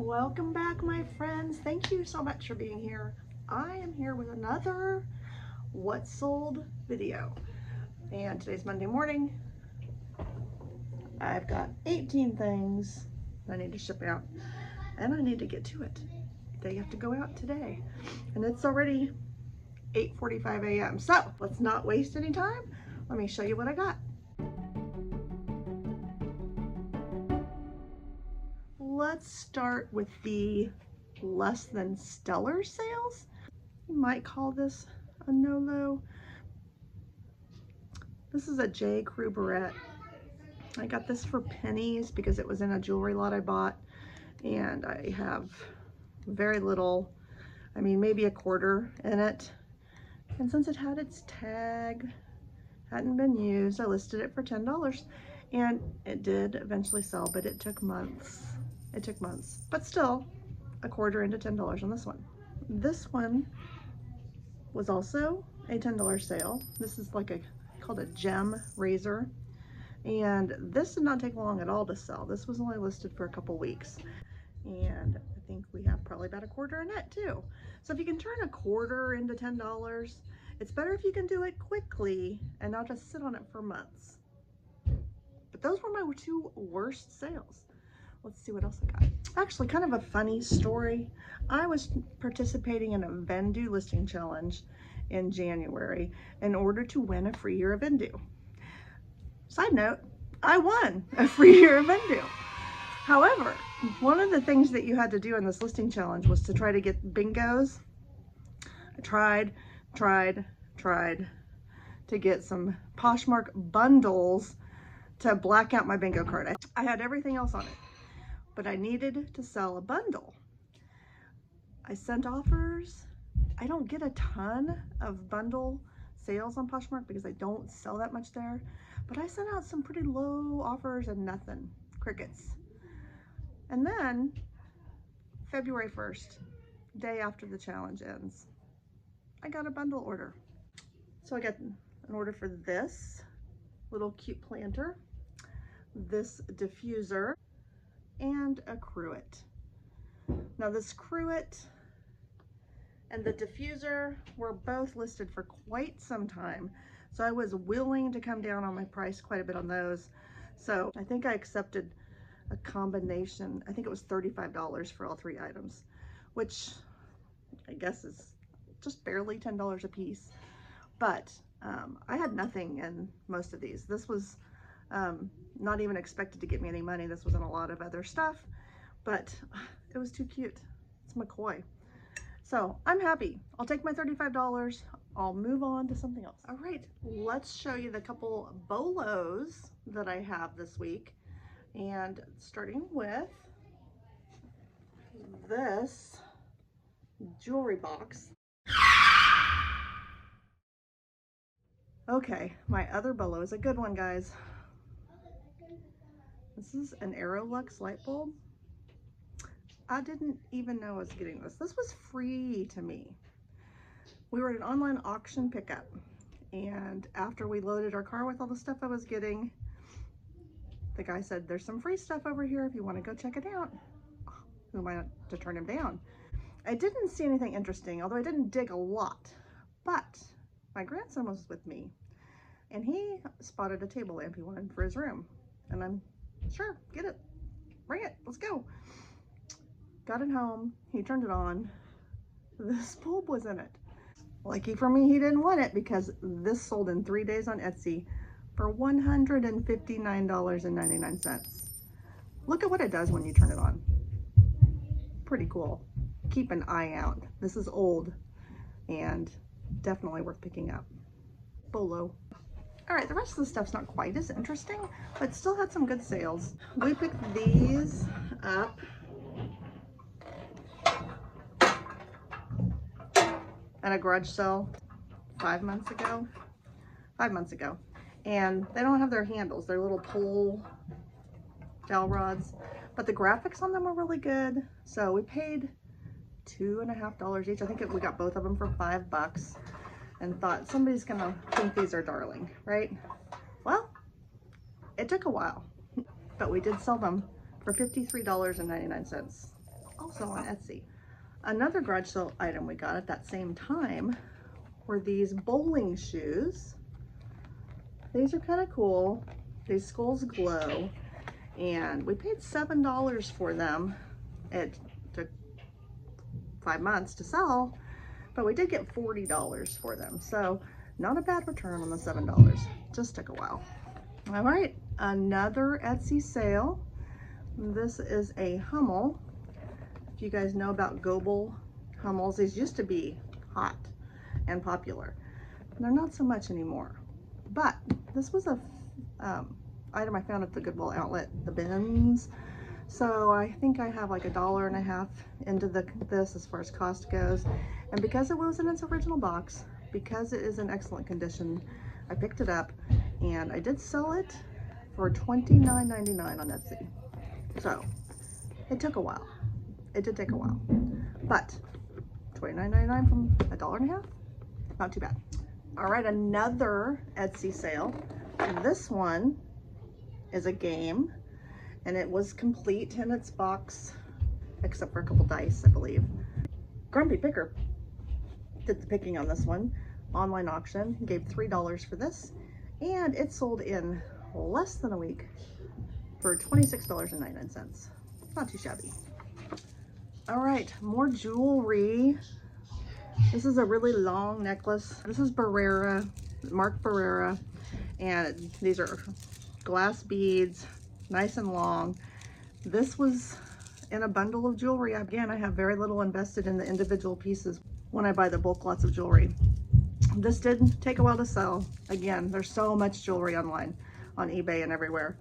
Welcome back, my friends. Thank you so much for being here. I am here with another What Sold video. And today's Monday morning. I've got 18 things I need to ship out, and I need to get to it. They have to go out today. And it's already 8:45 a.m. So let's not waste any time. Let me show you what I got. Let's start with the less than stellar sales. You might call this a no-low. This is a J. Crew barrette. I got this for pennies because it was in a jewelry lot I bought, and I have very little, I mean maybe a quarter in it. And since it had its tag, hadn't been used, I listed it for $10, and it did eventually sell, but it took months. It took months, but still a quarter into $10 on this one. This one was also a $10 sale. This is like called a gem razor, and this did not take long at all to sell. This was only listed for a couple weeks, and I think we have probably about a quarter in it too. So if you can turn a quarter into $10, it's better if you can do it quickly and not just sit on it for months. But those were my two worst sales. Let's see what else I got. Actually, kind of a funny story. I was participating in a Vendu listing challenge in January in order to win a free year of Vendu. Side note, I won a free year of Vendu. However, one of the things that you had to do in this listing challenge was to try to get bingos. I tried to get some Poshmark bundles to black out my bingo card. I had everything else on it, but I needed to sell a bundle. I sent offers. I don't get a ton of bundle sales on Poshmark because I don't sell that much there, but I sent out some pretty low offers and nothing, crickets. And then February 1st, day after the challenge ends, I got a bundle order. So I got an order for this little cute planter, this diffuser, and a cruet. Now this cruet and the diffuser were both listed for quite some time, so I was willing to come down on my price quite a bit on those. So I think I accepted a combination, I think it was $35 for all three items, which I guess is just barely $10 a piece. But I had nothing in most of these. This was not even expected to get me any money. This was in a lot of other stuff, but it was too cute. It's McCoy. So I'm happy. I'll take my $35. I'll move on to something else. All right, let's show you the couple BOLOs that I have this week. And starting with this jewelry box. Okay, my other BOLO is a good one, guys. This is an Aerolux light bulb. I didn't even know I was getting this. This was free to me. We were at an online auction pickup, and after we loaded our car with all the stuff I was getting, the guy said, there's some free stuff over here if you want to go check it out. Who am I to turn him down? I didn't see anything interesting, although I didn't dig a lot, but my grandson was with me, and he spotted a table lamp he wanted for his room, and I'm sure, get it, bring it, let's go. Got it home, he turned it on, this bulb was in it. Lucky for me, he didn't want it, because this sold in 3 days on Etsy for $159.99. Look at what it does when you turn it on. Pretty cool. Keep an eye out. This is old and definitely worth picking up. BOLO. All right, the rest of the stuff's not quite as interesting, but still had some good sales. We picked these up at a garage sale 5 months ago. 5 months ago. And they don't have their handles. They're little pull dowel rods, but the graphics on them are really good. So we paid $2.50 each. I think we got both of them for $5 and thought somebody's gonna think these are darling, right? Well, it took a while, but we did sell them for $53.99. also on Etsy. Another garage sale item we got at that same time were these bowling shoes. These are kind of cool. These skulls glow, and we paid $7 for them. It took 5 months to sell, but we did get $40 for them. So not a bad return on the $7. Just took a while. All right, another Etsy sale. This is a Hummel. If you guys know about Goebel Hummels, these used to be hot and popular. They're not so much anymore. But this was a item I found at the Goodwill outlet, the bins. So I think I have like $1.50 into this as far as cost goes. And because it was in its original box, because it is in excellent condition, I picked it up and I did sell it for $29.99 on Etsy. So it took a while. It did take a while, but $29.99 from $1.50, not too bad. All right, another Etsy sale. This one is a game, and it was complete in its box, except for a couple dice, I believe. Grumpy Picker did the picking on this one. Online auction, gave $3 for this, and it sold in less than a week for $26.99. Not too shabby. All right, more jewelry. This is a really long necklace. This is Barrera, Mark Barrera, and these are glass beads, nice and long. This was in a bundle of jewelry. Again, I have very little invested in the individual pieces when I buy the bulk lots of jewelry. This did take a while to sell. Again, there's so much jewelry online, on eBay and everywhere,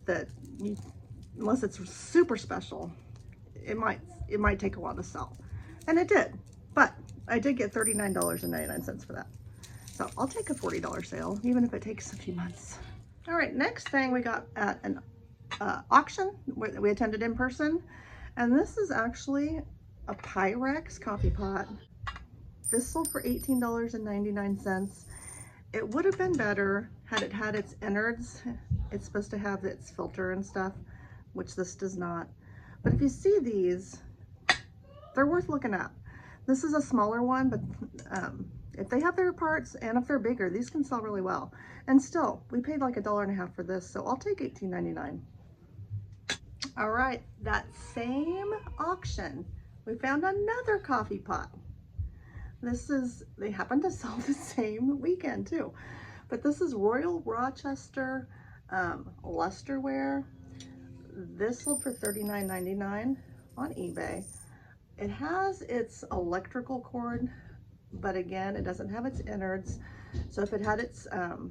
that unless it's super special, it might take a while to sell. And it did, but I did get $39.99 for that. So I'll take a $40 sale, even if it takes a few months. All right, next thing we got at an auction we attended in person. And this is actually a Pyrex coffee pot. This sold for $18.99. It would have been better had it had its innards. It's supposed to have its filter and stuff, which this does not. But if you see these, they're worth looking at. This is a smaller one, but if they have their parts and if they're bigger, these can sell really well. And still, we paid like $1.50 for this, so I'll take $18.99. All right, that same auction, we found another coffee pot. They happen to sell the same weekend too, but this is Royal Rochester Lusterware. This sold for $39.99 on eBay. It has its electrical cord, but again, it doesn't have its innards. So if it had its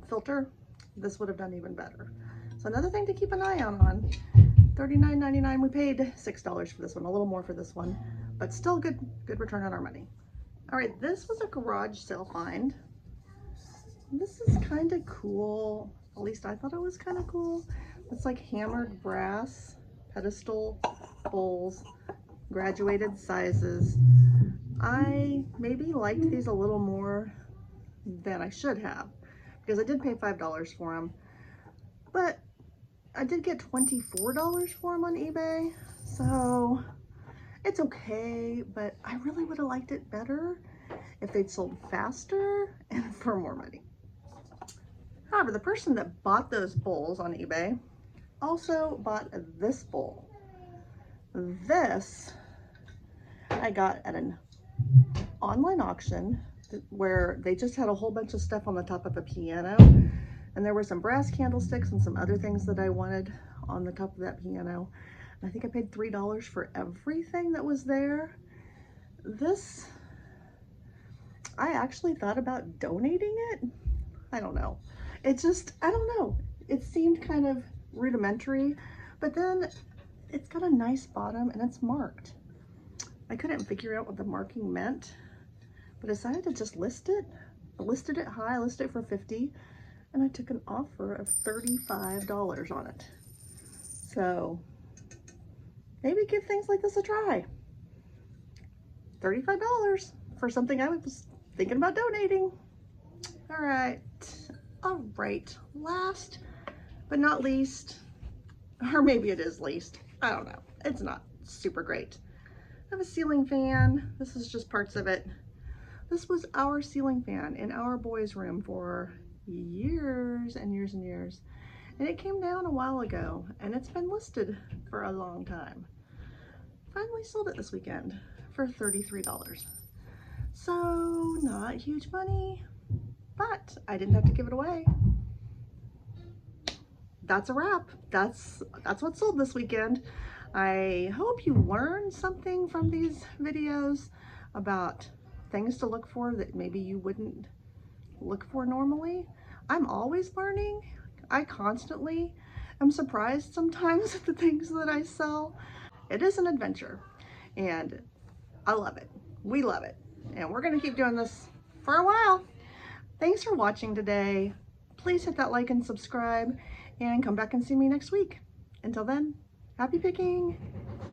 filter, this would have done even better. So another thing to keep an eye out on. $39.99. We paid $6 for this one, a little more for this one, but still good return on our money. All right, this was a garage sale find. This is kind of cool. At least I thought it was kind of cool. It's like hammered brass pedestal bowls, graduated sizes. I maybe liked these a little more than I should have, because I did pay $5 for them, but I did get $24 for them on eBay, so it's okay, but I really would have liked it better if they'd sold faster and for more money. However, the person that bought those bowls on eBay also bought this bowl. This I got at an online auction where they just had a whole bunch of stuff on the top of a piano, and there were some brass candlesticks and some other things that I wanted on the top of that piano. I think I paid $3 for everything that was there. This, I actually thought about donating it. I don't know. It just, I don't know. It seemed kind of rudimentary, but then it's got a nice bottom and it's marked. I couldn't figure out what the marking meant, but I decided to just list it. I listed it high, I listed it for $50, and I took an offer of $35 on it. So maybe give things like this a try. $35 for something I was thinking about donating. All right, last but not least, or maybe it is least, I don't know. It's not super great. I have a ceiling fan. This is just parts of it. This was our ceiling fan in our boys' room for years and years and years. And it came down a while ago, and it's been listed for a long time. Finally sold it this weekend for $33. So not huge money, but I didn't have to give it away. That's a wrap. That's what sold this weekend. I hope you learned something from these videos about things to look for that maybe you wouldn't look for normally. I'm always learning. I constantly am surprised sometimes at the things that I sell. It is an adventure, and I love it. We love it, and we're gonna keep doing this for a while. Thanks for watching today. Please hit that like and subscribe, and come back and see me next week. Until then, happy picking.